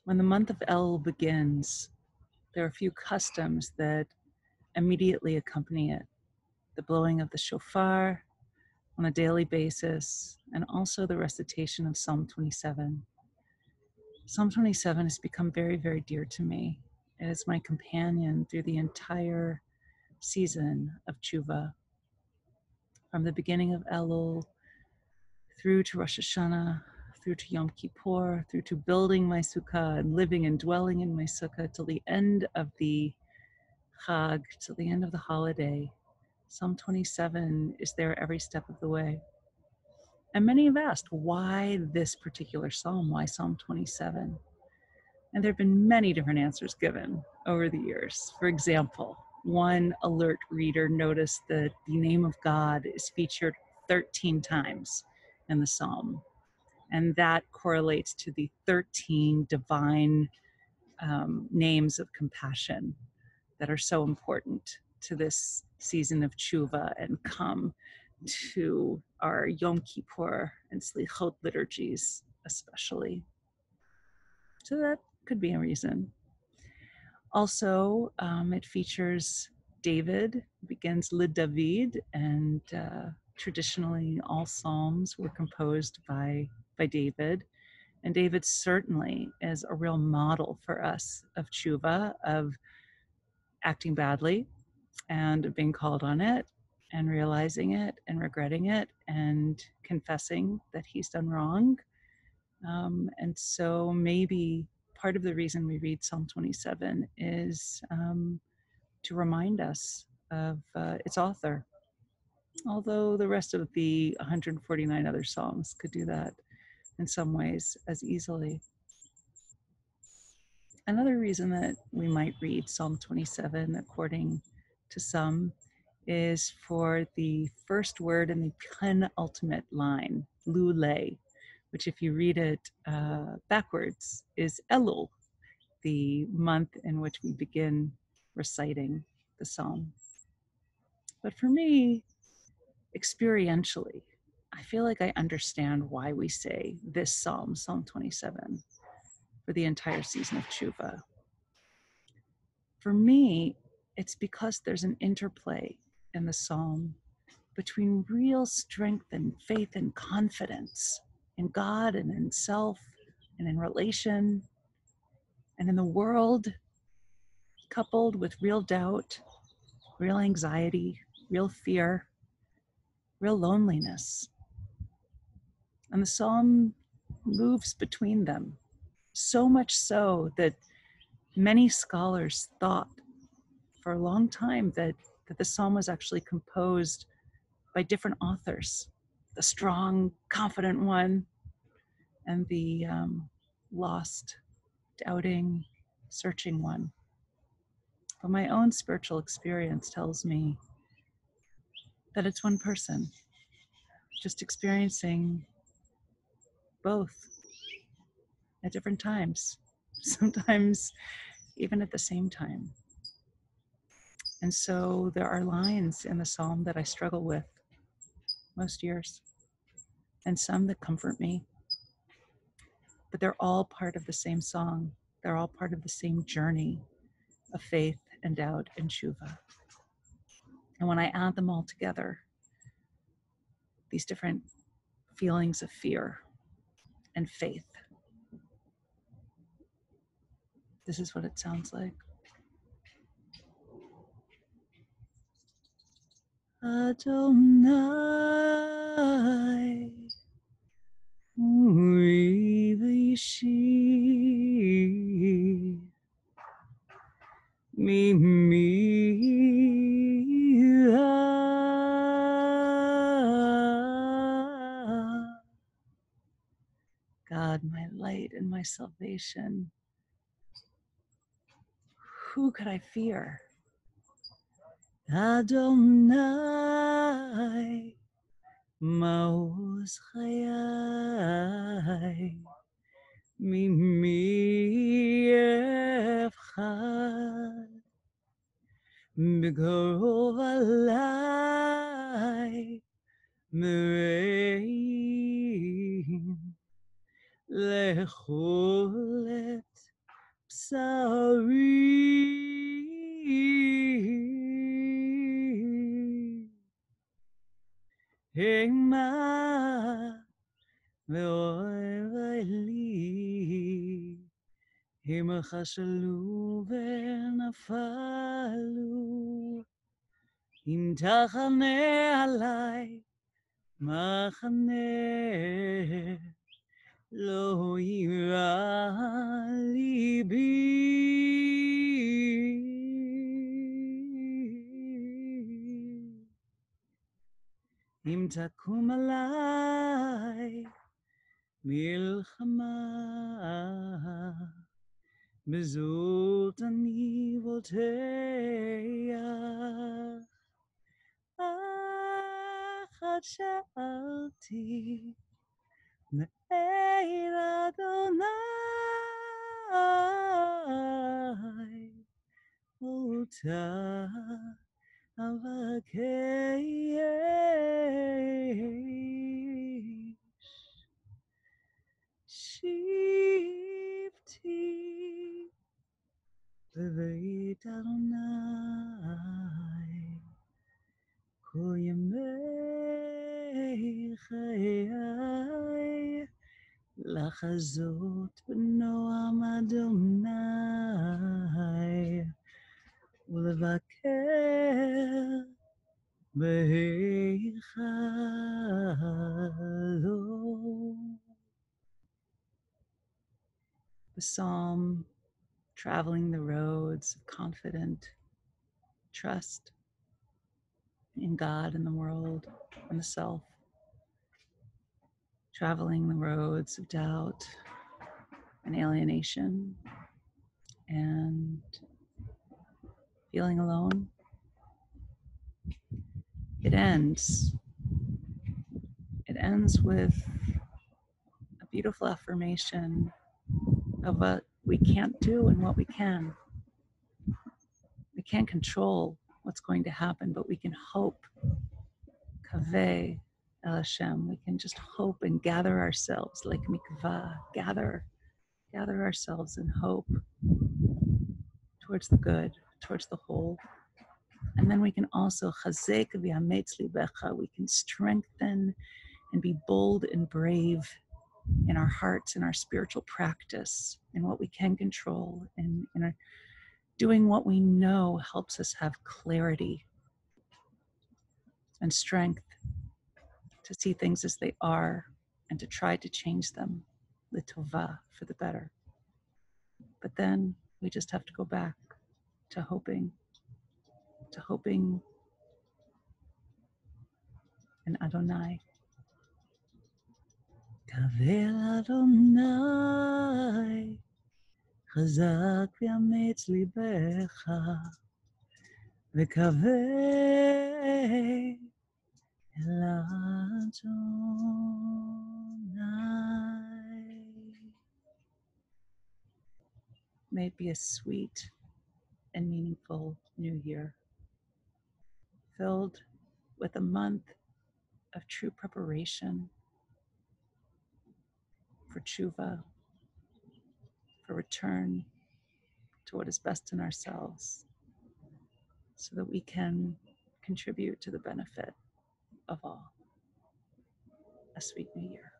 When the month of El begins, there are a few customs that immediately accompany it. The blowing of the shofar on a daily basis, and also the recitation of Psalm 27. Psalm 27 has become very, very dear to me. It is my companion through the entire season of Tshuva, from the beginning of Elul, through to Rosh Hashanah, through to Yom Kippur, through to building my sukkah and living and dwelling in my sukkah till the end of the Chag, till the end of the holiday. Psalm 27 is there every step of the way. And many have asked, why this particular psalm? Why Psalm 27? And there have been many different answers given over the years. For example, one alert reader noticed that the name of God is featured 13 times in the psalm. And that correlates to the 13 divine names of compassion that are so important to this season of tshuva and come to our Yom Kippur and Slichot liturgies especially. So that could be a reason. Also, it features David, begins Lid David, and traditionally all psalms were composed by David. And David certainly is a real model for us of tshuva, of acting badly and being called on it and realizing it and regretting it and confessing that he's done wrong. And so maybe part of the reason we read Psalm 27 is to remind us of its author, although the rest of the 149 other psalms could do that in some ways as easily. Another reason that we might read Psalm 27, according to some, is for the first word in the penultimate line, Lule, which if you read it backwards is Elul, the month in which we begin reciting the psalm. But for me, experientially, I feel like I understand why we say this psalm, Psalm 27, for the entire season of Tshuva. For me, it's because there's an interplay in the psalm between real strength and faith and confidence in God and in self and in relation and in the world, coupled with real doubt, real anxiety, real fear, real loneliness. And the psalm moves between them, so much so that many scholars thought for a long time that the psalm was actually composed by different authors, the strong, confident one, and the lost, doubting, searching one. But my own spiritual experience tells me that it's one person, just experiencing both at different times, sometimes even at the same time. And so there are lines in the psalm that I struggle with most years, and some that comfort me. But they're all part of the same song. They're all part of the same journey of faith and doubt and tshuva. And when I add them all together, these different feelings of fear and faith, this is what it sounds like. Adonai, Uri v'yishi, God, my light and my salvation. Who could I fear? Adonai, Ma'oz chayai, mimi efchad, b'karov alai, mereim, lecholet sorry. Hema ve'oy li. Hema chashalu ve'nafalu. Im tachane alai machane. Lo ira libi. Im takum alai milchama. Bezult ani volteach. Achat sha'alti me'er Adonai. Ota avakeyesh. Shivti beveit Adonai. Kol yemei chayai. Lachazot b'noam Adonai. Ulevaker b'eichalo. The psalm, traveling the roads of confident trust in God and the world and the self, traveling the roads of doubt and alienation and feeling alone. It ends with a beautiful affirmation of what we can't do and what we can. We can't control what's going to happen, but we can hope. Kaveh El Hashem. We can just hope and gather ourselves like mikvah, gather ourselves in hope towards the good, towards the whole. And then we can also chazek v'yametz libecha. We can strengthen and be bold and brave in our hearts, in our spiritual practice, in what we can control, in our doing what we know helps us have clarity and strength to see things as they are and to try to change them, l'tova, for the better. But then we just have to go back to hoping in Adonai. Kavel Adonai, chazak v'yametz libecha, v'kaveh el Adonai. May it be a sweet and meaningful new year, filled with a month of true preparation for tshuva, for return to what is best in ourselves, so that we can contribute to the benefit of all. A sweet new year.